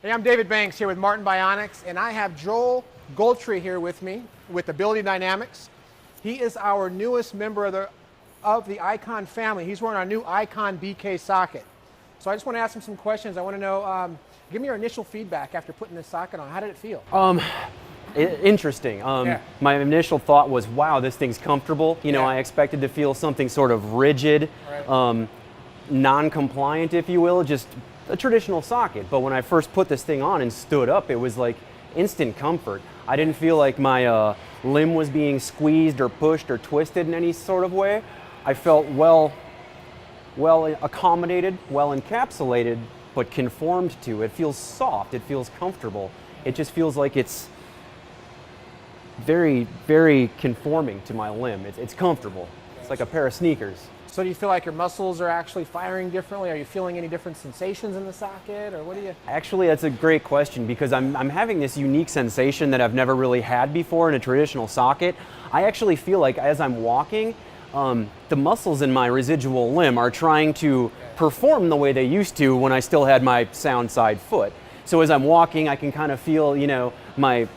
Hey, I'm David Banks here with Martin Bionics, and I have Joel Goltry here with me with Ability Dynamics. He is our newest member of the Icon family. He's wearing our new Icon BK socket. So I just want to ask him some questions. I want to know, give me your initial feedback after putting this socket on. How did it feel? Interesting. My initial thought was, wow, this thing's comfortable. You know, I expected to feel something sort of rigid, non-compliant, if you will, just a traditional socket. But when I first put this thing on and stood up, it was like instant comfort. I didn't feel like my limb was being squeezed or pushed or twisted in any sort of way. I felt well accommodated, well encapsulated, but conformed to. It feels soft, it feels comfortable. It just feels like it's very, very conforming to my limb. It's comfortable. It's like a pair of sneakers. So do you feel like your muscles are actually firing differently? Are you feeling any different sensations in the socket, or what do you? Actually, that's a great question, because I'm having this unique sensation that I've never really had before in a traditional socket. I actually feel like as I'm walking, the muscles in my residual limb are trying to perform the way they used to when I still had my sound side foot. So as I'm walking, I can kind of feel, you know, my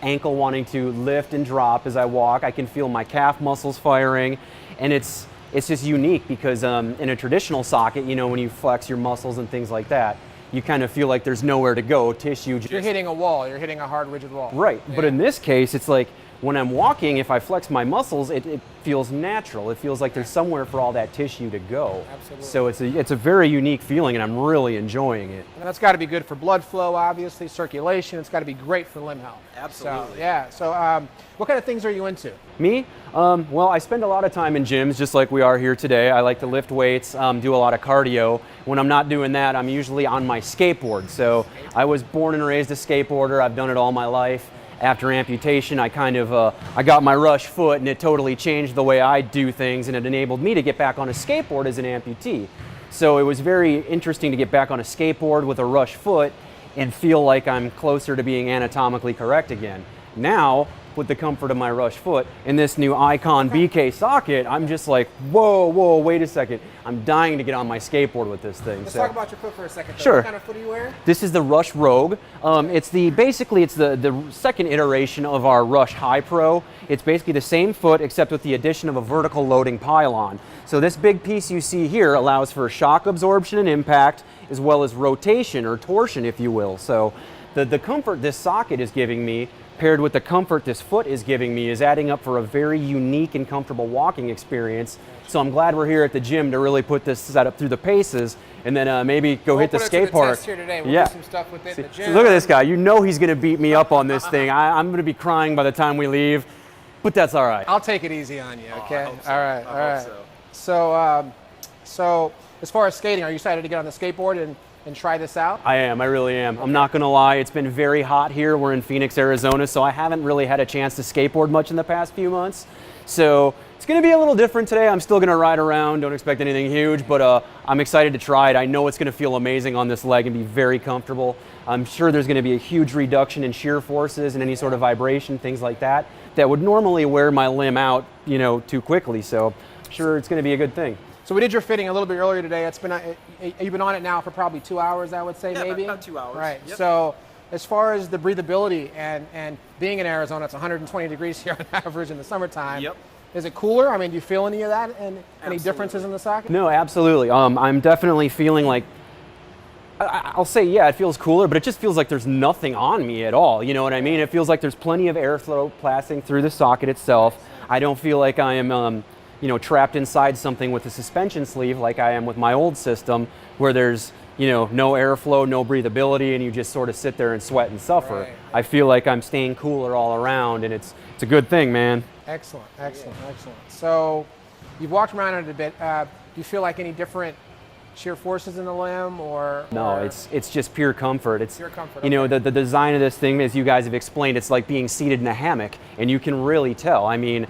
ankle wanting to lift and drop as I walk. I can feel my calf muscles firing, and it's just unique because in a traditional socket, you know, when you flex your muscles and things like that, you kind of feel like there's nowhere to go. Tissue just... You're hitting a wall. You're hitting a hard, rigid wall. Right. Yeah. But in this case, it's like when I'm walking, if I flex my muscles, it feels natural. It feels like there's somewhere for all that tissue to go. Absolutely. So it's a very unique feeling, and I'm really enjoying it. And that's got to be good for blood flow, obviously, circulation. It's got to be great for limb health. Absolutely. So, yeah. So what kind of things are you into? Me? Well, I spend a lot of time in gyms, just like we are here today. I like to lift weights, do a lot of cardio. When I'm not doing that, I'm usually on my skateboard. So I was born and raised a skateboarder. I've done it all my life. After amputation, I got my rush foot, and it totally changed the way I do things, and it enabled me to get back on a skateboard as an amputee. So it was very interesting to get back on a skateboard with a rush foot and feel like I'm closer to being anatomically correct again. Now, with the comfort of my rush foot in this new Icon BK socket, I'm just like, whoa, wait a second. I'm dying to get on my skateboard with this thing. Let's talk about your foot for a second. Sure. What kind of foot are you wearing? This is the Rush Rogue. It's the second iteration of our Rush High Pro. It's basically the same foot except with the addition of a vertical loading pylon. So this big piece you see here allows for shock absorption and impact, as well as rotation or torsion, if you will. So the comfort this socket is giving me, paired with the comfort this foot is giving me, is adding up for a very unique and comfortable walking experience. So I'm glad we're here at the gym to really put this setup through the paces, and then maybe go hit the skate park. Here today. We'll do some stuff with it in the gym. Look at this guy. You know he's going to beat me up on this thing. I'm going to be crying by the time we leave, but that's all right. I'll take it easy on you, okay? I hope so. All right, all right. So as far as skating, are you excited to get on the skateboard and try this out? I am, I really am. I'm not gonna lie, it's been very hot here. We're in Phoenix, Arizona, so I haven't really had a chance to skateboard much in the past few months. So it's gonna be a little different today. I'm still gonna ride around, don't expect anything huge, but I'm excited to try it. I know it's gonna feel amazing on this leg and be very comfortable. I'm sure there's gonna be a huge reduction in shear forces and any sort of vibration, things like that, that would normally wear my limb out, you know, too quickly. So I'm sure it's gonna be a good thing. So we did your fitting a little bit earlier today. You've been on it now for probably 2 hours, I would say, maybe? About 2 hours. Right. Yep. So as far as the breathability and being in Arizona, it's 120 degrees here on average in the summertime. Yep. Is it cooler? I mean, do you feel any of that and any differences in the socket? No, absolutely. I'm definitely feeling like, I'll say, yeah, it feels cooler, but it just feels like there's nothing on me at all. You know what I mean? It feels like there's plenty of airflow passing through the socket itself. I don't feel like I am you know, trapped inside something with a suspension sleeve like I am with my old system, where there's, you know, no airflow, no breathability, and you just sort of sit there and sweat and suffer. Right. I feel like I'm staying cooler all around, and it's a good thing, man. Excellent. So you've walked around it a bit. Do you feel like any different shear forces in the limb, or? No, it's just pure comfort. It's pure comfort. You know, the design of this thing, as you guys have explained, it's like being seated in a hammock, and you can really tell. I mean,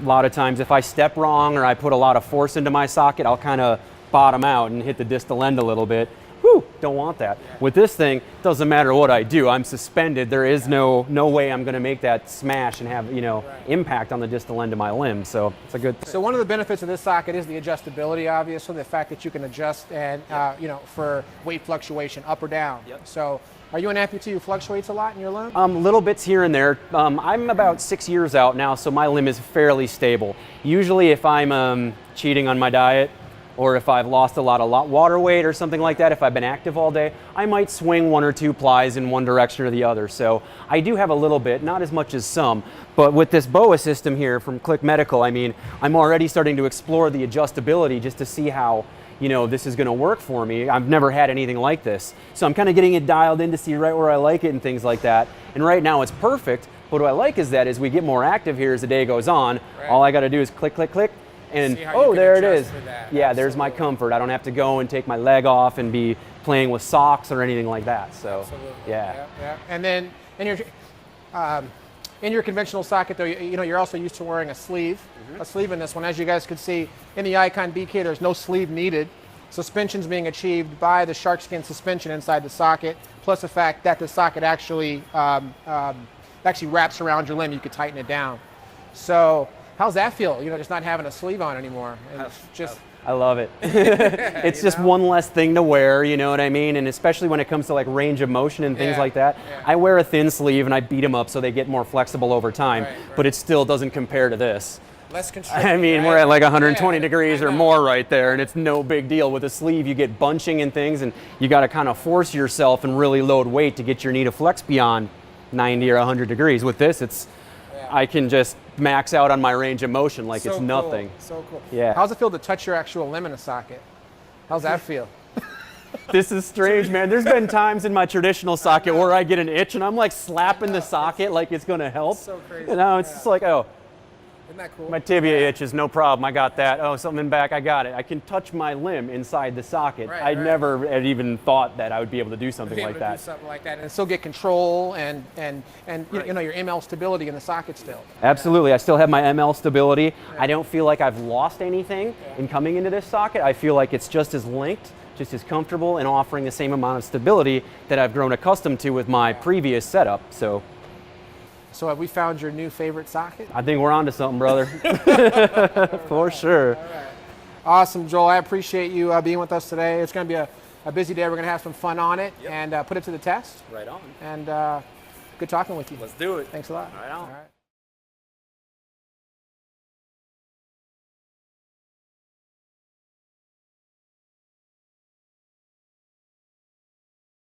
a lot of times if I step wrong or I put a lot of force into my socket, I'll kind of bottom out and hit the distal end a little bit. Whew, don't want that. With this thing, doesn't matter what I do, I'm suspended. There is no way I'm going to make that smash and have, you know, impact on the distal end of my limb. So it's a good thing. So one of the benefits of this socket is the adjustability, obviously, the fact that you can adjust and, you know, for weight fluctuation up or down. So are you an amputee who fluctuates a lot in your limb? Little bits here and there. I'm about 6 years out now, so my limb is fairly stable. Usually if I'm cheating on my diet, or if I've lost a lot of water weight or something like that, if I've been active all day, I might swing 1 or 2 plies in one direction or the other. So I do have a little bit, not as much as some, but with this BOA system here from Click Medical, I mean, I'm already starting to explore the adjustability just to see how, you know, this is gonna work for me. I've never had anything like this. So I'm kind of getting it dialed in to see right where I like it and things like that. And right now it's perfect, but what I like is that as we get more active here as the day goes on, all I gotta do is click, click, click, and oh, there it is. Yeah, there's my comfort. I don't have to go and take my leg off and be playing with socks or anything like that. So, yeah. And then in your conventional socket, though, you know, you're also used to wearing a sleeve in this one. As you guys could see, in the Icon BK, there's no sleeve needed. Suspension's being achieved by the shark skin suspension inside the socket, plus the fact that the socket actually wraps around your limb. You could tighten it down. So how's that feel? You know, just not having a sleeve on anymore. And it's just, I love it. It's just one less thing to wear, you know what I mean? And especially when it comes to like range of motion and things like that. I wear a thin sleeve and I beat them up so they get more flexible over time, but it still doesn't compare to this. Less constricting. I mean, we're at like 120 degrees or more right there, and it's no big deal. With a sleeve, you get bunching and things, and you got to kind of force yourself and really load weight to get your knee to flex beyond 90 or 100 degrees. With this, it's I can just max out on my range of motion like it's nothing. So cool. Yeah. How's it feel to touch your actual limb in a socket? How's that feel? This is strange, man. There's been times in my traditional socket where I get an itch and I'm like slapping the socket like it's going to help. So crazy. You know, it's just like, oh, isn't that cool? my tibia itches, no problem. I got that. Oh, something in back, I got it. I can touch my limb inside the socket. I never had even thought that I would be able to do something like that. Do something like that and still get control and you know, your ML stability in the socket still. Absolutely. I still have my ML stability. I don't feel like I've lost anything in coming into this socket. I feel like it's just as linked, just as comfortable, and offering the same amount of stability that I've grown accustomed to with my previous setup. So have we found your new favorite socket? I think we're on to something, brother. For sure. All right. Awesome, Joel. I appreciate you being with us today. It's going to be a busy day. We're going to have some fun on it and put it to the test. Right on. And good talking with you. Let's do it. Thanks a lot. Right on. All right.